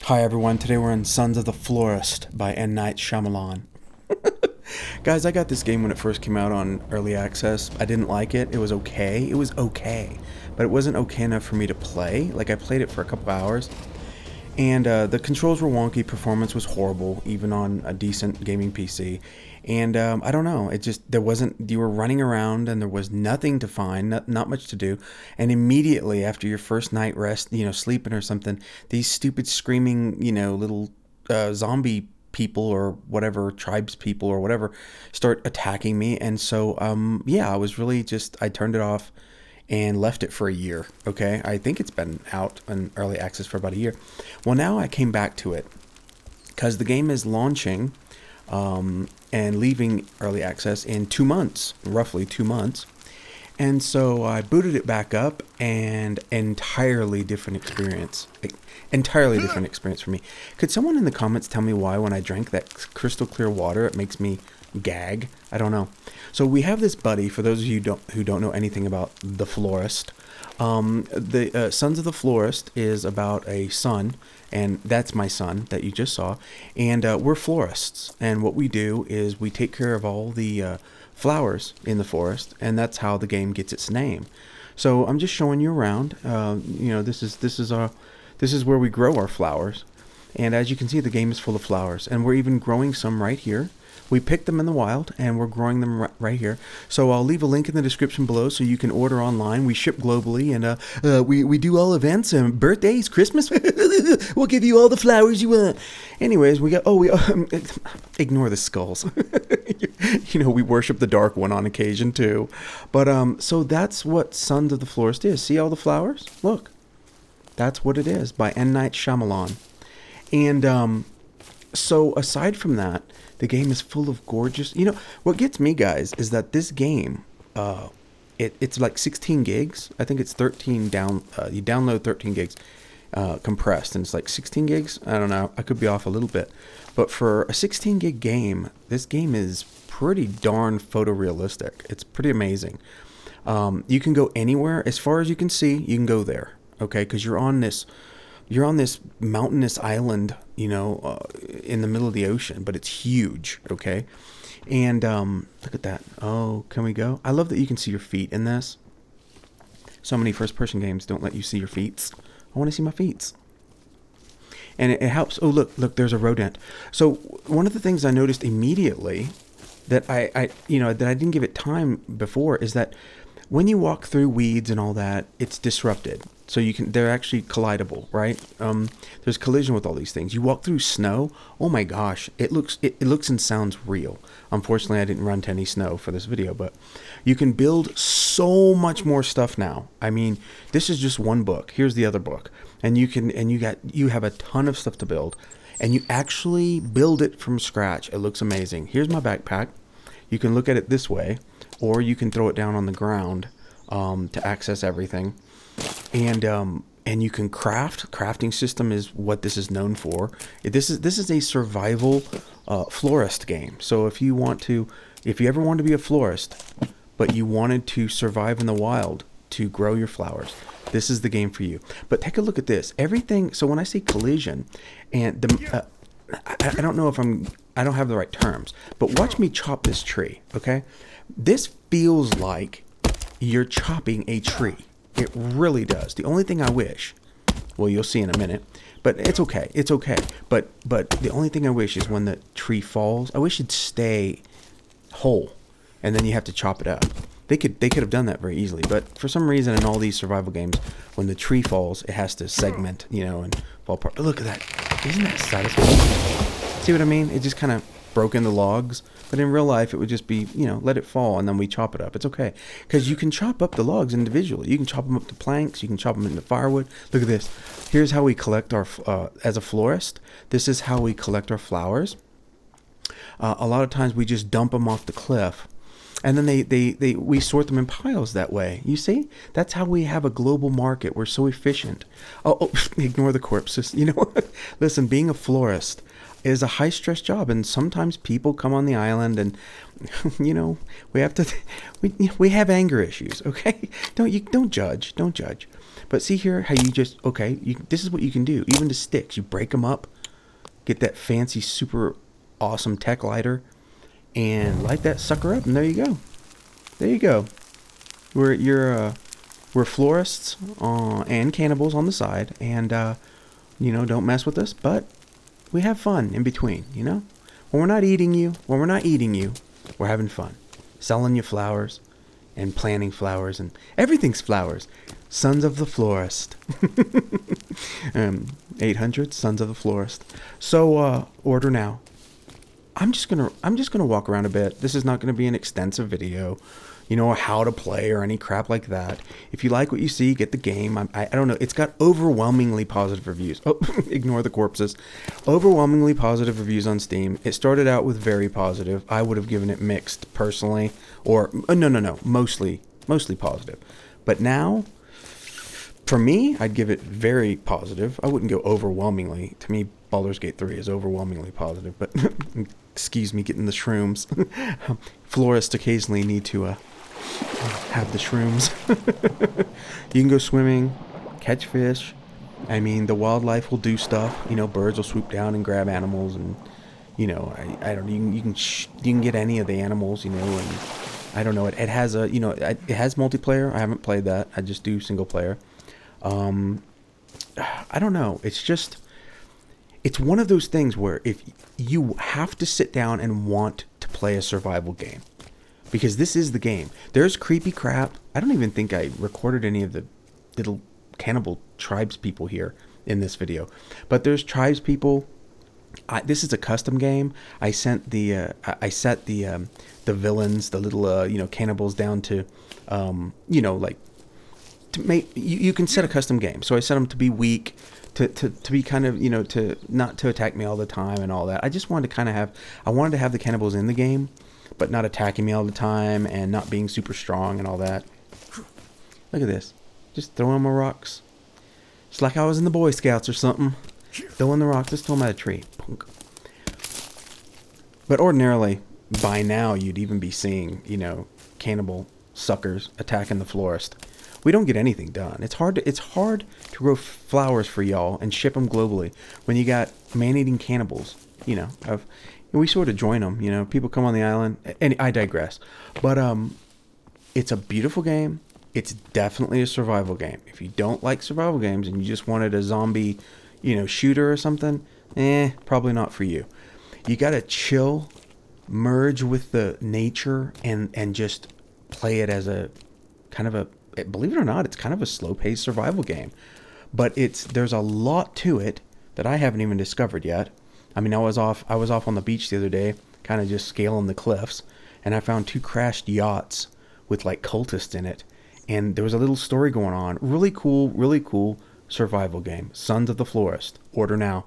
Hi everyone, today we're in Sons of the Florist by N. Night Shyamalan. Guys, I got this game when it first came out on early access. I didn't like it. It was okay. It was okay. But it wasn't okay enough for me to play. Like, I played it for a couple hours. And the controls were wonky, performance was horrible, even on a decent gaming PC. And I don't know, it just, there wasn't, you were running around and there was nothing to find, not much to do. And immediately after your first night rest, sleeping or something, these stupid screaming, little zombie people or whatever, tribes people or whatever, start attacking me. And so, yeah, I was really just, I turned it off and left it for a year. Okay, I think it's been out in early access for about a year. Well, now I came back to it because the game is launching and leaving early access in 2 months, roughly 2 months. And so I booted it back up, and entirely different experience. Entirely different experience for me. Could someone in the comments tell me why when I drank that crystal clear water it makes me gag? I don't know. So we have this buddy, for those of you who don't know anything about The Florist. The Sons of the Florist is about a son, and that's my son that you just saw. And we're florists, and what we do is we take care of all the flowers in the forest, and that's how the game gets its name. So I'm just showing you around. This is where we grow our flowers, and as you can see, the game is full of flowers, and we're even growing some right here. We picked them in the wild, and we're growing them right here. So I'll leave a link in the description below so you can order online. We ship globally, and we do all events and birthdays, Christmas. We'll give you all the flowers you want. Anyways, ignore the skulls. We worship the dark one on occasion too. But so that's what Sons of the Florist is. See all the flowers? Look, that's what it is by N. Night Shyamalan. And so aside from that, the game is full of gorgeous. What gets me, guys, is that this game, it's like 16 gigs. I think it's 13 down. You download 13 gigs compressed, and it's like 16 gigs. I don't know. I could be off a little bit, but for a 16 gig game, this game is pretty darn photorealistic. It's pretty amazing. You can go anywhere as far as you can see. You can go there, okay? Because you're on this mountainous island, in the middle of the ocean, but it's huge, okay? And look at that. Oh, can we go? I love that you can see your feet in this. So many first-person games don't let you see your feet. I want to see my feet. And it helps. Oh, look, there's a rodent. So one of the things I noticed immediately that I didn't give it time before is that when you walk through weeds and all that, it's disrupted. So they're actually collidable, right? There's collision with all these things. You walk through snow. Oh my gosh, it looks and sounds real. Unfortunately, I didn't run to any snow for this video, but you can build so much more stuff now. I mean, this is just one book. Here's the other book, and you have a ton of stuff to build, and you actually build it from scratch. It looks amazing. Here's my backpack. You can look at it this way, or you can throw it down on the ground to access everything. And you can craft. Crafting system is what this is known for. This is a survival florist game. So if you ever want to be a florist, but you wanted to survive in the wild to grow your flowers, this is the game for you. But take a look at this. Everything. So when I say collision, and I don't know if I don't have the right terms, but watch me chop this tree. Okay, this feels like you're chopping a tree. It really does. The only thing I wish, well, you'll see in a minute, but it's okay. It's okay. But the only thing I wish is when the tree falls, I wish it'd stay whole, and then you have to chop it up. They could have done that very easily, but for some reason in all these survival games, when the tree falls, it has to segment, and fall apart. But look at that. Isn't that satisfying? See what I mean? It just kind of broke into logs, but in real life it would just be, let it fall and then we chop it up. It's okay, because you can chop up the logs individually. You can chop them up to planks, you can chop them into firewood. Look at this. Here's how we collect our as a florist, this is how we collect our flowers. A lot of times we just dump them off the cliff, And then we sort them in piles that way. You see? That's how we have a global market. We're so efficient. Oh, ignore the corpses. You know what? Listen, being a florist is a high stress job, and sometimes people come on the island and we have to we have anger issues, okay? Don't judge. Don't judge. But see here how you just this is what you can do. Even the sticks, you break them up, get that fancy super awesome tech lighter, and light that sucker up, and there you go. There you go. We're florists and cannibals on the side, and don't mess with us, but we have fun in between. When we're not eating you, we're having fun, selling you flowers, and planting flowers, and everything's flowers. Sons of the Florist. 800 Sons of the Florist. So order now. I'm just gonna walk around a bit. This is not gonna be an extensive video, how to play or any crap like that. If you like what you see, get the game. I don't know. It's got overwhelmingly positive reviews. Oh, ignore the corpses. Overwhelmingly positive reviews on Steam. It started out with very positive. I would have given it mixed personally, or no, mostly positive. But now, for me, I'd give it very positive. I wouldn't go overwhelmingly. To me, Baldur's Gate 3 is overwhelmingly positive, but excuse me, getting the shrooms. Florists occasionally need to have the shrooms. You can go swimming, catch fish. I mean, the wildlife will do stuff. Birds will swoop down and grab animals, and I don't. You can get any of the animals. And I don't know. It has it has multiplayer. I haven't played that. I just do single player. I don't know. It's one of those things where if you have to sit down and want to play a survival game, because this is the game. There's creepy crap. I don't even think I recorded any of the little cannibal tribes people here in this video, but there's tribes people. This is a custom game. I set the villains, the little cannibals down to to make you can set a custom game. So I set them to be weak, to be kind of to not to attack me all the time and all that. I just wanted to kind of have the cannibals in the game, but not attacking me all the time and not being super strong and all that. Look at this, just throwing my rocks. It's like I was in the Boy Scouts or something. Throwing the rocks, just throw them at a tree. Punk. But ordinarily, by now, you'd even be seeing cannibal suckers attacking the florist. We don't get anything done. It's hard to grow flowers for y'all and ship them globally when you got man-eating cannibals. We sort of join them. People come on the island, and I digress. But it's a beautiful game. It's definitely a survival game. If you don't like survival games and you just wanted a zombie, shooter or something, probably not for you. You gotta chill, merge with the nature, and just play it as a kind of a. Believe it or not, it's kind of a slow-paced survival game, but there's a lot to it that I haven't even discovered yet. I mean, I was off on the beach the other day, kind of just scaling the cliffs, and I found 2 crashed yachts with like cultists in it, and there was a little story going on. Really cool survival game. Sons of the Florist. Order now.